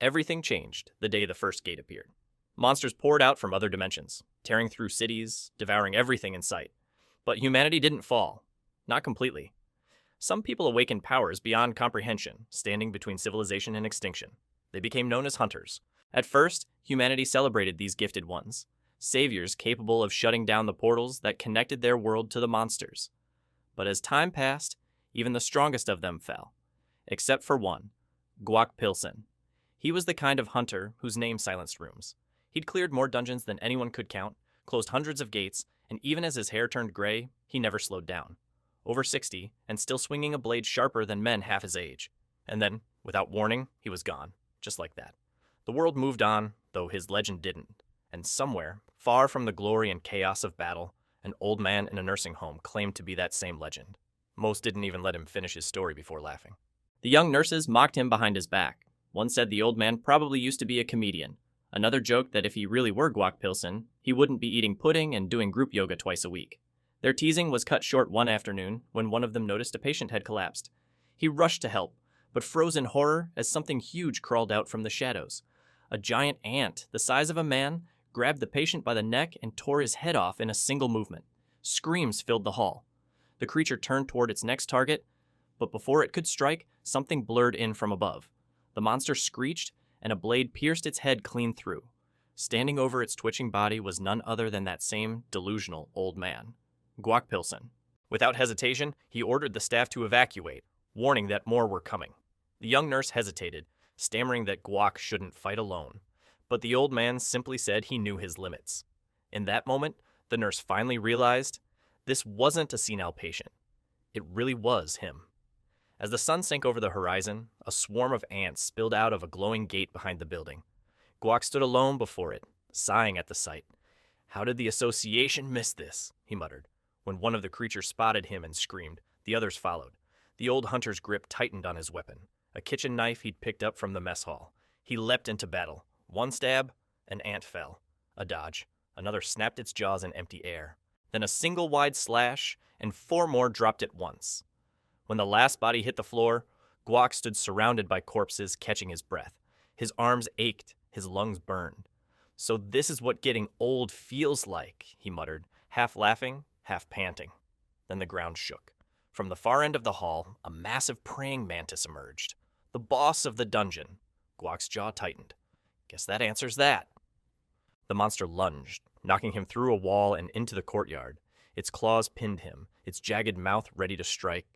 Everything changed the day the first gate appeared. Monsters poured out from other dimensions, tearing through cities, devouring everything in sight. But humanity didn't fall. Not completely. Some people awakened powers beyond comprehension, standing between civilization and extinction. They became known as hunters. At first, humanity celebrated these gifted ones, saviors capable of shutting down the portals that connected their world to the monsters. But as time passed, even the strongest of them fell. Except for one, Guak Pilsen. He was the kind of hunter whose name silenced rooms. He'd cleared more dungeons than anyone could count, closed hundreds of gates, and even as his hair turned gray, he never slowed down. Over 60, and still swinging a blade sharper than men half his age. And then, without warning, he was gone, just like that. The world moved on, though his legend didn't. And somewhere, far from the glory and chaos of battle, an old man in a nursing home claimed to be that same legend. Most didn't even let him finish his story before laughing. The young nurses mocked him behind his back. One said the old man probably used to be a comedian. Another joked that if he really were Guak Pilsen, he wouldn't be eating pudding and doing group yoga twice a week. Their teasing was cut short one afternoon when one of them noticed a patient had collapsed. He rushed to help, but froze in horror as something huge crawled out from the shadows. A giant ant, the size of a man, grabbed the patient by the neck and tore his head off in a single movement. Screams filled the hall. The creature turned toward its next target, but before it could strike, something blurred in from above. The monster screeched, and a blade pierced its head clean through. Standing over its twitching body was none other than that same delusional old man, Guak Pilsen. Without hesitation, he ordered the staff to evacuate, warning that more were coming. The young nurse hesitated, stammering that Guak shouldn't fight alone. But the old man simply said he knew his limits. In that moment, the nurse finally realized this wasn't a senile patient. It really was him. As the sun sank over the horizon, a swarm of ants spilled out of a glowing gate behind the building. Guak stood alone before it, sighing at the sight. How did the association miss this? He muttered. When one of the creatures spotted him and screamed, the others followed. The old hunter's grip tightened on his weapon, a kitchen knife he'd picked up from the mess hall. He leapt into battle. One stab, an ant fell. A dodge. Another snapped its jaws in empty air. Then a single wide slash, and 4 more dropped at once. When the last body hit the floor, Guak stood surrounded by corpses, catching his breath. His arms ached, his lungs burned. So this is what getting old feels like, he muttered, half laughing, half panting. Then the ground shook. From the far end of the hall, a massive praying mantis emerged. The boss of the dungeon. Guak's jaw tightened. Guess that answers that. The monster lunged, knocking him through a wall and into the courtyard. Its claws pinned him, its jagged mouth ready to strike.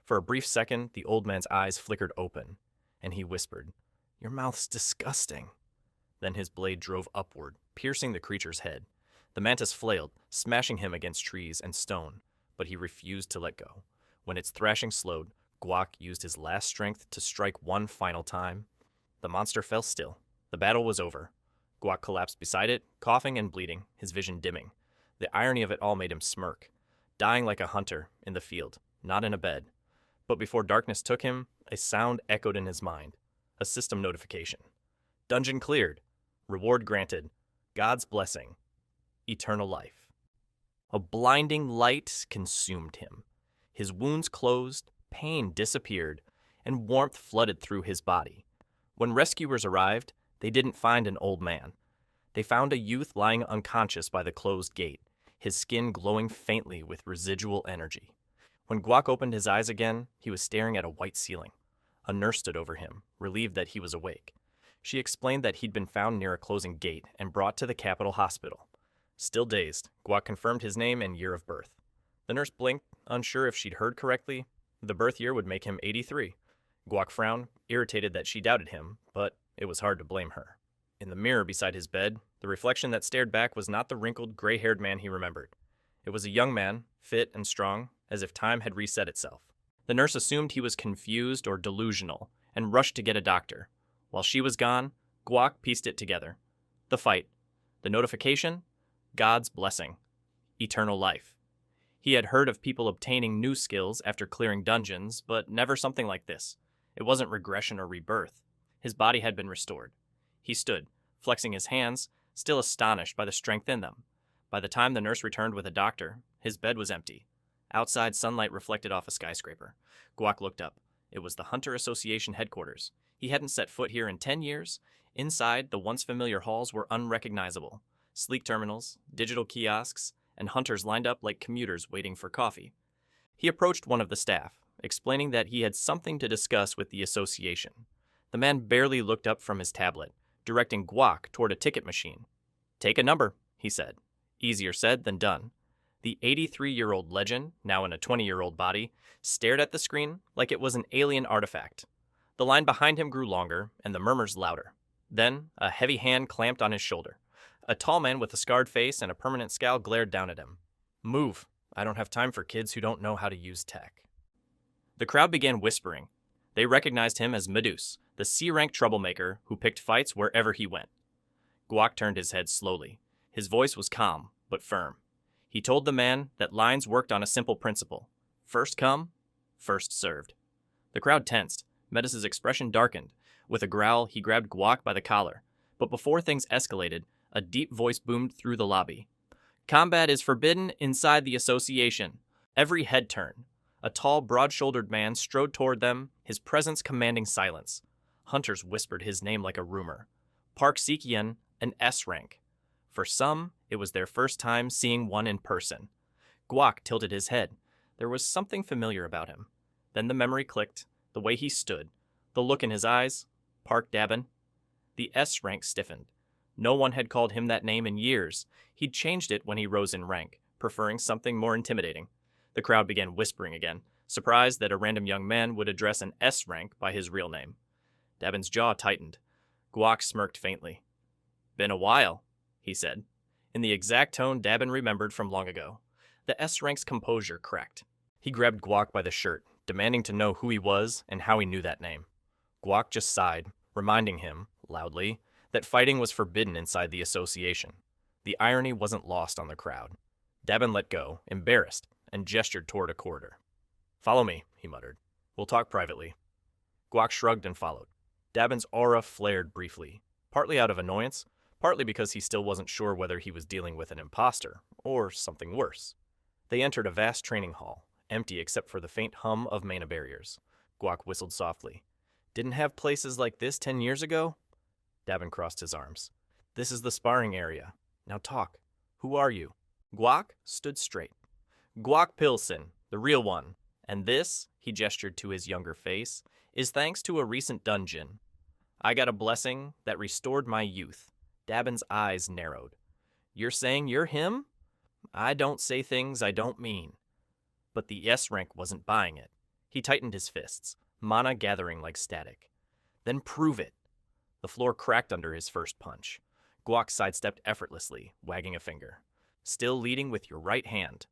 For a brief second, the old man's eyes flickered open, and he whispered, "Your mouth's disgusting." Then his blade drove upward, piercing the creature's head. The mantis flailed, smashing him against trees and stone, but he refused to let go. When its thrashing slowed, Guak used his last strength to strike one final time. The monster fell still. The battle was over. Guak collapsed beside it, coughing and bleeding, his vision dimming. The irony of it all made him smirk. Dying like a hunter, in the field, not in a bed. But before darkness took him, a sound echoed in his mind. A system notification. Dungeon cleared. Reward granted. God's blessing. Eternal life. A blinding light consumed him. His wounds closed, pain disappeared, and warmth flooded through his body. When rescuers arrived, they didn't find an old man. They found a youth lying unconscious by the closed gate, his skin glowing faintly with residual energy. When Guak opened his eyes again, he was staring at a white ceiling. A nurse stood over him, relieved that he was awake. She explained that he'd been found near a closing gate and brought to the capital hospital. Still dazed, Guak confirmed his name and year of birth. The nurse blinked, unsure if she'd heard correctly. The birth year would make him 83. Guak frowned, irritated that she doubted him, but it was hard to blame her. In the mirror beside his bed, the reflection that stared back was not the wrinkled, gray-haired man he remembered. It was a young man, fit and strong, as if time had reset itself. The nurse assumed he was confused or delusional and rushed to get a doctor. While she was gone, Guak pieced it together. The fight. The notification. God's blessing. Eternal life. He had heard of people obtaining new skills after clearing dungeons, but never something like this. It wasn't regression or rebirth. His body had been restored. He stood, flexing his hands, still astonished by the strength in them. By the time the nurse returned with a doctor, his bed was empty. Outside, sunlight reflected off a skyscraper. Guak looked up. It was the Hunter Association headquarters. He hadn't set foot here in 10 years. Inside, the once familiar halls were unrecognizable. Sleek terminals, digital kiosks, and hunters lined up like commuters waiting for coffee. He approached one of the staff, explaining that he had something to discuss with the association. The man barely looked up from his tablet, directing Guak toward a ticket machine. "Take a number," he said. Easier said than done. The 83-year-old legend, now in a 20-year-old body, stared at the screen like it was an alien artifact. The line behind him grew longer, and the murmurs louder. Then, a heavy hand clamped on his shoulder. A tall man with a scarred face and a permanent scowl glared down at him. "Move. I don't have time for kids who don't know how to use tech." The crowd began whispering. They recognized him as Medus, the C-rank troublemaker who picked fights wherever he went. Guak turned his head slowly. His voice was calm, but firm. He told the man that lines worked on a simple principle. First come, first served. The crowd tensed. Medus's expression darkened. With a growl, he grabbed Guak by the collar. But before things escalated, a deep voice boomed through the lobby. "Combat is forbidden inside the association." Every head turned. A tall, broad-shouldered man strode toward them, his presence commanding silence. Hunters whispered his name like a rumor. Park Sikian, an S rank. For some, it was their first time seeing one in person. Guak tilted his head. There was something familiar about him. Then the memory clicked, the way he stood, the look in his eyes. Park Dabin. The S rank stiffened. No one had called him that name in years. He'd changed it when he rose in rank, preferring something more intimidating. The crowd began whispering again, surprised that a random young man would address an S rank by his real name. Dabin's jaw tightened. Guak smirked faintly. "Been a while," he said, in the exact tone Dabin remembered from long ago. The S rank's composure cracked. He grabbed Guak by the shirt, demanding to know who he was and how he knew that name. Guak just sighed, reminding him, loudly, that fighting was forbidden inside the association. The irony wasn't lost on the crowd. Dabin let go, embarrassed, and gestured toward a corridor. "Follow me," he muttered. "We'll talk privately." Guak shrugged and followed. Dabin's aura flared briefly, partly out of annoyance, partly because he still wasn't sure whether he was dealing with an imposter, or something worse. They entered a vast training hall, empty except for the faint hum of mana barriers. Guak whistled softly. "Didn't have places like this 10 years ago?" Dabin crossed his arms. "This is the sparring area. Now talk. Who are you?" Guak stood straight. "Guak Pilsen, the real one. And this," he gestured to his younger face, "is thanks to a recent dungeon. I got a blessing that restored my youth." Dabin's eyes narrowed. "You're saying you're him? I don't say things I don't mean." But the S rank wasn't buying it. He tightened his fists, mana gathering like static. "Then prove it." The floor cracked under his first punch. Guak sidestepped effortlessly, wagging a finger. "Still leading with your right hand.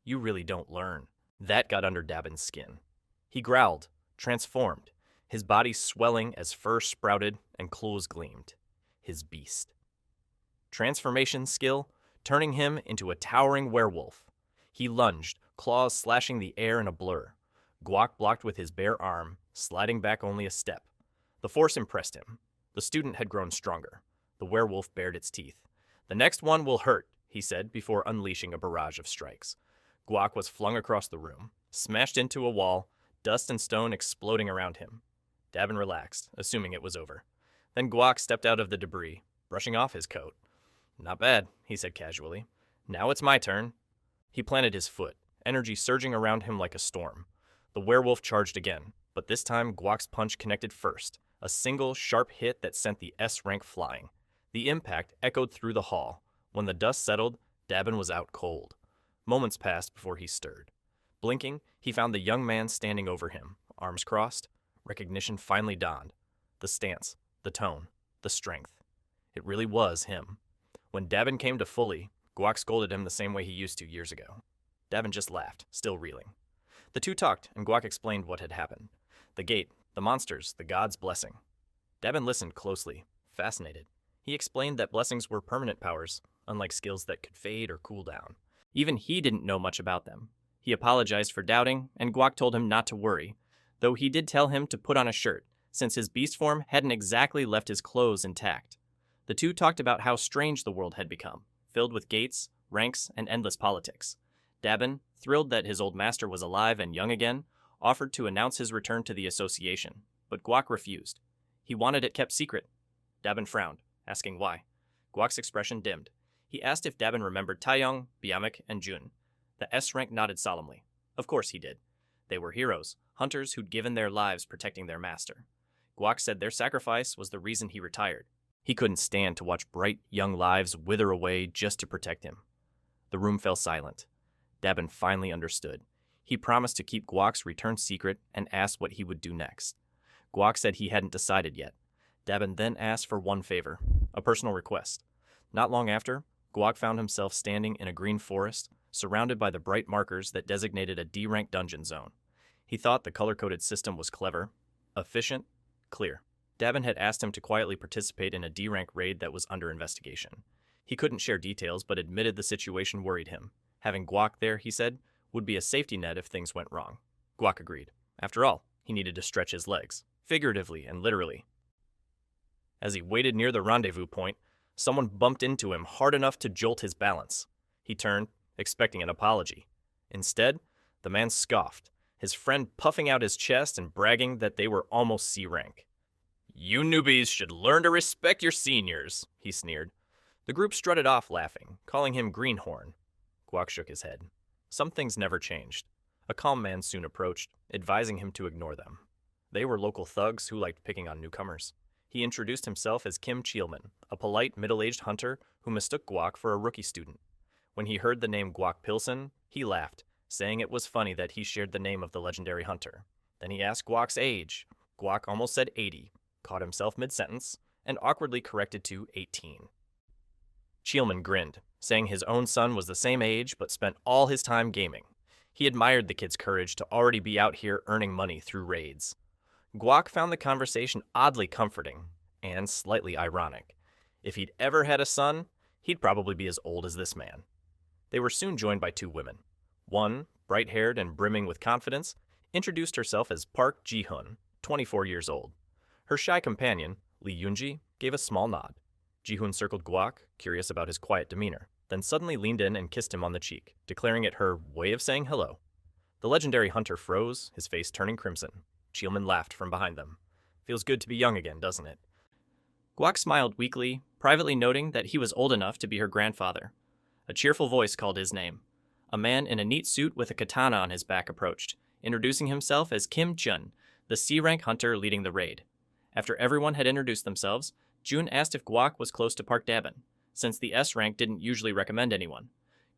You really don't learn." That got under Dabin's skin. He growled, transformed, his body swelling as fur sprouted and claws gleamed. His beast. Transformation skill, turning him into a towering werewolf. He lunged, claws slashing the air in a blur. Guak blocked with his bare arm, sliding back only a step. The force impressed him. The student had grown stronger. The werewolf bared its teeth. "The next one will hurt," he said before unleashing a barrage of strikes. Guak was flung across the room, smashed into a wall, dust and stone exploding around him. Dabin relaxed, assuming it was over. Then Guak stepped out of the debris, brushing off his coat. "Not bad," he said casually. "Now it's my turn." He planted his foot, energy surging around him like a storm. The werewolf charged again, but this time Guak's punch connected first, a single, sharp hit that sent the S rank flying. The impact echoed through the hall. When the dust settled, Dabin was out cold. Moments passed before he stirred. Blinking, he found the young man standing over him, arms crossed. Recognition finally dawned. The stance, the tone, the strength. It really was him. When Dabin came to fully, Guak scolded him the same way he used to years ago. Dabin just laughed, still reeling. The two talked, and Guak explained what had happened. The gate, the monsters, the god's blessing. Dabin listened closely, fascinated. He explained that blessings were permanent powers, unlike skills that could fade or cool down. Even he didn't know much about them. He apologized for doubting, and Guak told him not to worry, though he did tell him to put on a shirt, since his beast form hadn't exactly left his clothes intact. The two talked about how strange the world had become, filled with gates, ranks, and endless politics. Dabin, thrilled that his old master was alive and young again, offered to announce his return to the association, but Guak refused. He wanted it kept secret. Dabin frowned, asking why. Guak's expression dimmed. He asked if Dabin remembered Taeyong, Biamek, and Jun. The S-rank nodded solemnly. Of course he did. They were heroes, hunters who'd given their lives protecting their master. Guak said their sacrifice was the reason he retired. He couldn't stand to watch bright, young lives wither away just to protect him. The room fell silent. Dabin finally understood. He promised to keep Guak's return secret and asked what he would do next. Guak said he hadn't decided yet. Dabin then asked for one favor, a personal request. Not long after, Guak found himself standing in a green forest, surrounded by the bright markers that designated a D-rank dungeon zone. He thought the color-coded system was clever, efficient, clear. Dabin had asked him to quietly participate in a D-rank raid that was under investigation. He couldn't share details, but admitted the situation worried him. Having Guak there, he said, would be a safety net if things went wrong. Guak agreed. After all, he needed to stretch his legs, figuratively and literally. As he waited near the rendezvous point, someone bumped into him hard enough to jolt his balance. He turned, expecting an apology. Instead, the man scoffed, his friend puffing out his chest and bragging that they were almost C-rank. "You newbies should learn to respect your seniors," he sneered. The group strutted off laughing, calling him Greenhorn. Guak shook his head. Some things never changed. A calm man soon approached, advising him to ignore them. They were local thugs who liked picking on newcomers. He introduced himself as Kim Cheelman, a polite, middle-aged hunter who mistook Guak for a rookie student. When he heard the name Guak Pilsen, he laughed, saying it was funny that he shared the name of the legendary hunter. Then he asked Guak's age. Guak almost said 80, caught himself mid-sentence, and awkwardly corrected to 18. Cheelman grinned, saying his own son was the same age but spent all his time gaming. He admired the kid's courage to already be out here earning money through raids. Guak found the conversation oddly comforting and slightly ironic. If he'd ever had a son, he'd probably be as old as this man. They were soon joined by two women. One, bright-haired and brimming with confidence, introduced herself as Park Ji-hun, 24 years old. Her shy companion, Lee Yoonji, gave a small nod. Ji-hun circled Guak, curious about his quiet demeanor, then suddenly leaned in and kissed him on the cheek, declaring it her way of saying hello. The legendary hunter froze, his face turning crimson. Cheelman laughed from behind them. "Feels good to be young again, doesn't it?" Guak smiled weakly, privately noting that he was old enough to be her grandfather. A cheerful voice called his name. A man in a neat suit with a katana on his back approached, introducing himself as Kim Jun, the C-rank hunter leading the raid. After everyone had introduced themselves, Jun asked if Guak was close to Park Dabin, since the S-rank didn't usually recommend anyone.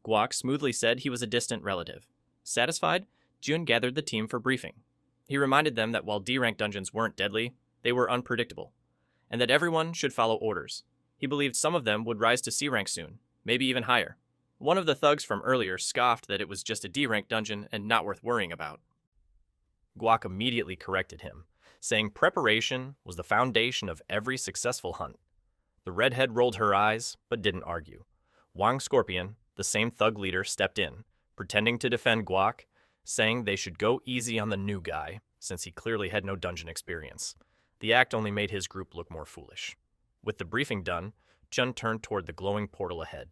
Guak smoothly said he was a distant relative. Satisfied, Jun gathered the team for briefing. He reminded them that while D-rank dungeons weren't deadly, they were unpredictable, and that everyone should follow orders. He believed some of them would rise to C-rank soon, maybe even higher. One of the thugs from earlier scoffed that it was just a D-rank dungeon and not worth worrying about. Guak immediately corrected him, saying preparation was the foundation of every successful hunt. The redhead rolled her eyes, but didn't argue. Wang Scorpion, the same thug leader, stepped in, pretending to defend Guak, saying they should go easy on the new guy, since he clearly had no dungeon experience. The act only made his group look more foolish. With the briefing done, Jun turned toward the glowing portal ahead.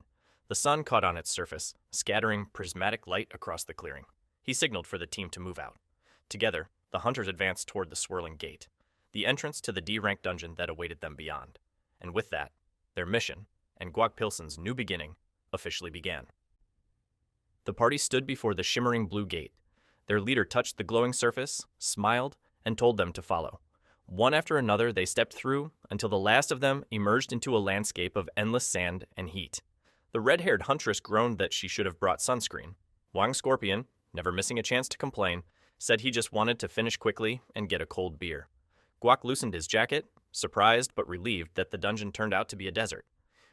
The sun caught on its surface, scattering prismatic light across the clearing. He signaled for the team to move out. Together, the hunters advanced toward the swirling gate, the entrance to the D-rank dungeon that awaited them beyond. And with that, their mission, and Guak Pilsen's new beginning, officially began. The party stood before the shimmering blue gate. Their leader touched the glowing surface, smiled, and told them to follow. One after another, they stepped through until the last of them emerged into a landscape of endless sand and heat. The red-haired huntress groaned that she should have brought sunscreen. Wang Scorpion, never missing a chance to complain, said he just wanted to finish quickly and get a cold beer. Guak loosened his jacket, surprised but relieved that the dungeon turned out to be a desert.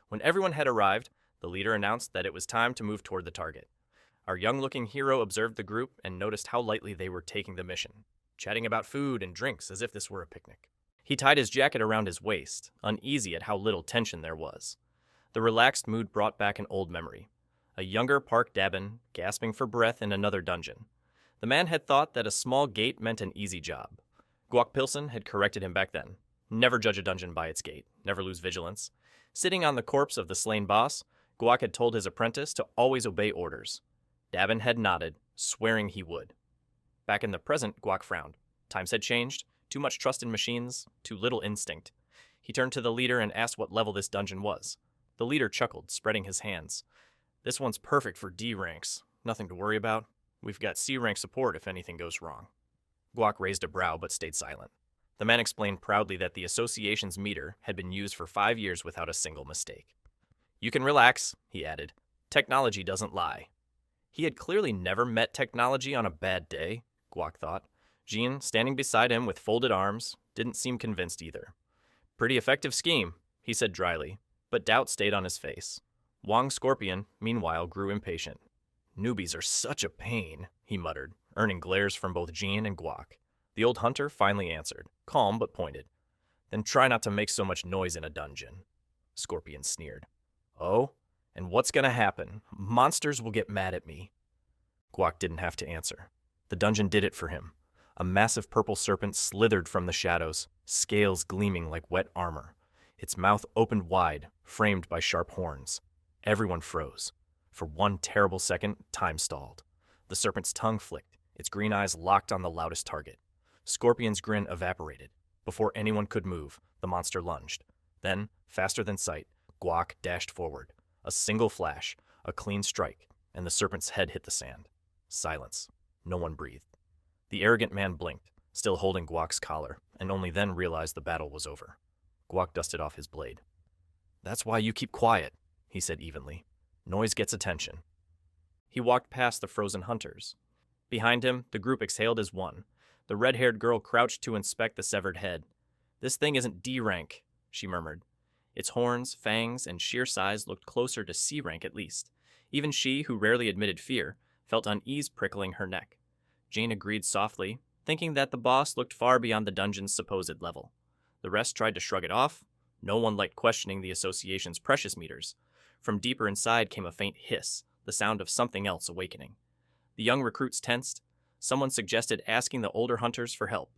When everyone had arrived, the leader announced that it was time to move toward the target. Our young-looking hero observed the group and noticed how lightly they were taking the mission, chatting about food and drinks as if this were a picnic. He tied his jacket around his waist, uneasy at how little tension there was. The relaxed mood brought back an old memory. A younger Park Dabin, gasping for breath in another dungeon. The man had thought that a small gate meant an easy job. Guak Pilsen had corrected him back then. Never judge a dungeon by its gate, never lose vigilance. Sitting on the corpse of the slain boss, Guak had told his apprentice to always obey orders. Dabin had nodded, swearing he would. Back in the present, Guak frowned. Times had changed. Too much trust in machines, too little instinct. He turned to the leader and asked what level this dungeon was. The leader chuckled, spreading his hands. This one's perfect for D ranks. Nothing to worry about. We've got C rank support if anything goes wrong. Guak raised a brow but stayed silent. The man explained proudly that the association's meter had been used for 5 years without a single mistake. You can relax, he added. Technology doesn't lie. He had clearly never met technology on a bad day, Guak thought. Jean, standing beside him with folded arms, didn't seem convinced either. Pretty effective scheme, he said dryly, but doubt stayed on his face. Wang Scorpion, meanwhile, grew impatient. Newbies are such a pain, he muttered, earning glares from both Jean and Guak. The old hunter finally answered, calm but pointed. Then try not to make so much noise in a dungeon. Scorpion sneered. Oh? And what's gonna happen? Monsters will get mad at me. Guak didn't have to answer. The dungeon did it for him. A massive purple serpent slithered from the shadows, scales gleaming like wet armor. Its mouth opened wide, framed by sharp horns. Everyone froze. For one terrible second, time stalled. The serpent's tongue flicked, its green eyes locked on the loudest target. Scorpion's grin evaporated. Before anyone could move, the monster lunged. Then, faster than sight, Guak dashed forward. A single flash, a clean strike, and the serpent's head hit the sand. Silence. No one breathed. The arrogant man blinked, still holding Guak's collar, and only then realized the battle was over. Guak dusted off his blade. That's why you keep quiet, he said evenly. Noise gets attention. He walked past the frozen hunters. Behind him, the group exhaled as one. The red-haired girl crouched to inspect the severed head. This thing isn't D rank, she murmured. Its horns, fangs, and sheer size looked closer to C rank at least. Even she, who rarely admitted fear, felt unease prickling her neck. Jane agreed softly, thinking that the boss looked far beyond the dungeon's supposed level. The rest tried to shrug it off. No one liked questioning the association's precious meters. From deeper inside came a faint hiss, the sound of something else awakening. The young recruits tensed. Someone suggested asking the older hunters for help.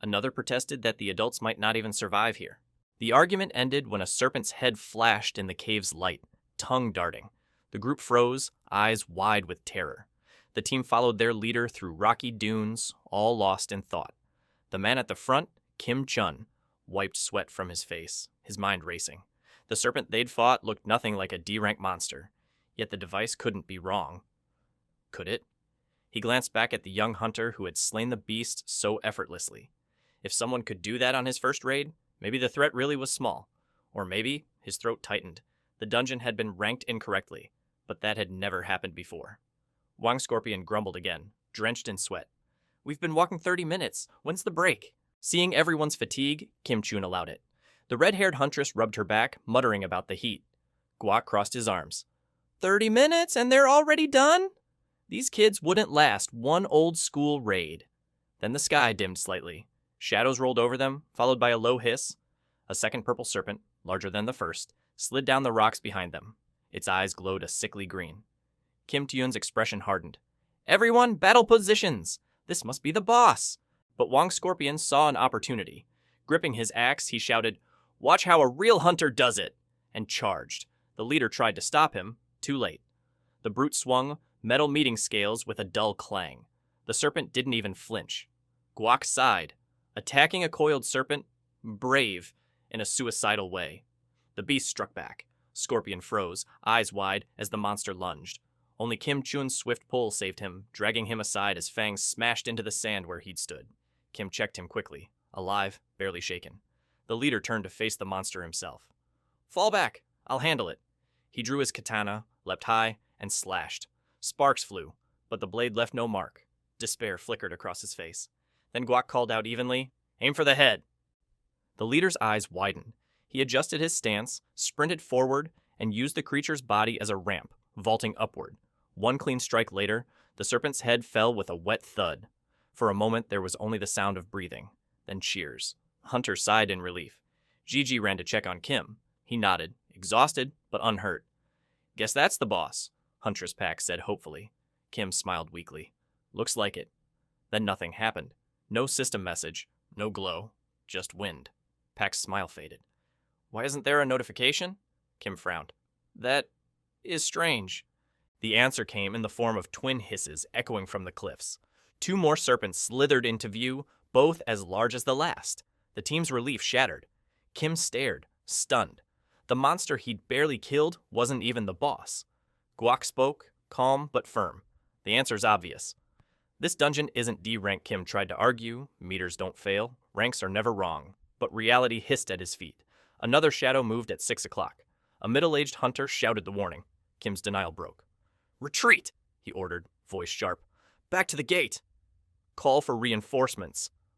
Another protested that the adults might not even survive here. The argument ended when a serpent's head flashed in the cave's light, tongue darting. The group froze, eyes wide with terror. The team followed their leader through rocky dunes, all lost in thought. The man at the front, Kim Chun, wiped sweat from his face, his mind racing. The serpent they'd fought looked nothing like a D-rank monster, yet the device couldn't be wrong. Could it? He glanced back at the young hunter who had slain the beast so effortlessly. If someone could do that on his first raid, maybe the threat really was small. Or maybe, his throat tightened, the dungeon had been ranked incorrectly, but that had never happened before. Wang Scorpion grumbled again, drenched in sweat. We've been walking 30 minutes. When's the break? Seeing everyone's fatigue, Kim Chun allowed it. The red-haired huntress rubbed her back, muttering about the heat. Guak crossed his arms. 30 minutes and they're already done? These kids wouldn't last one old-school raid. Then the sky dimmed slightly. Shadows rolled over them, followed by a low hiss. A second purple serpent, larger than the first, slid down the rocks behind them. Its eyes glowed a sickly green. Kim Tyun's expression hardened. Everyone, battle positions! This must be the boss! But Wang Scorpion saw an opportunity. Gripping his axe, he shouted, Watch how a real hunter does it! And charged. The leader tried to stop him. Too late. The brute swung, metal meeting scales with a dull clang. The serpent didn't even flinch. Guak sighed. Attacking a coiled serpent? Brave, in a suicidal way. The beast struck back. Scorpion froze, eyes wide, as the monster lunged. Only Kim Chun's swift pull saved him, dragging him aside as fangs smashed into the sand where he'd stood. Kim checked him quickly, alive, barely shaken. The leader turned to face the monster himself. Fall back, I'll handle it. He drew his katana, leapt high, and slashed. Sparks flew, but the blade left no mark. Despair flickered across his face. Then Guak called out evenly, Aim for the head. The leader's eyes widened. He adjusted his stance, sprinted forward, and used the creature's body as a ramp, vaulting upward. One clean strike later, the serpent's head fell with a wet thud. For a moment, there was only the sound of breathing, then cheers. Hunter sighed in relief. Gigi ran to check on Kim. He nodded, exhausted but unhurt. Guess that's the boss, Huntress Pack said hopefully. Kim smiled weakly. Looks like it. Then nothing happened. No system message, no glow, just wind. Pack's smile faded. Why isn't there a notification? Kim frowned. That is strange. The answer came in the form of twin hisses echoing from the cliffs. 2 more serpents slithered into view, both as large as the last. The team's relief shattered. Kim stared, stunned. The monster he'd barely killed wasn't even the boss. Guak spoke, calm but firm. The answer's obvious. This dungeon isn't D rank, Kim tried to argue. Meters don't fail. Ranks are never wrong. But reality hissed at his feet. Another shadow moved at 6 o'clock. A middle-aged hunter shouted the warning. Kim's denial broke. "Retreat!" he ordered, voice sharp. "Back to the gate!" "Call for reinforcements,"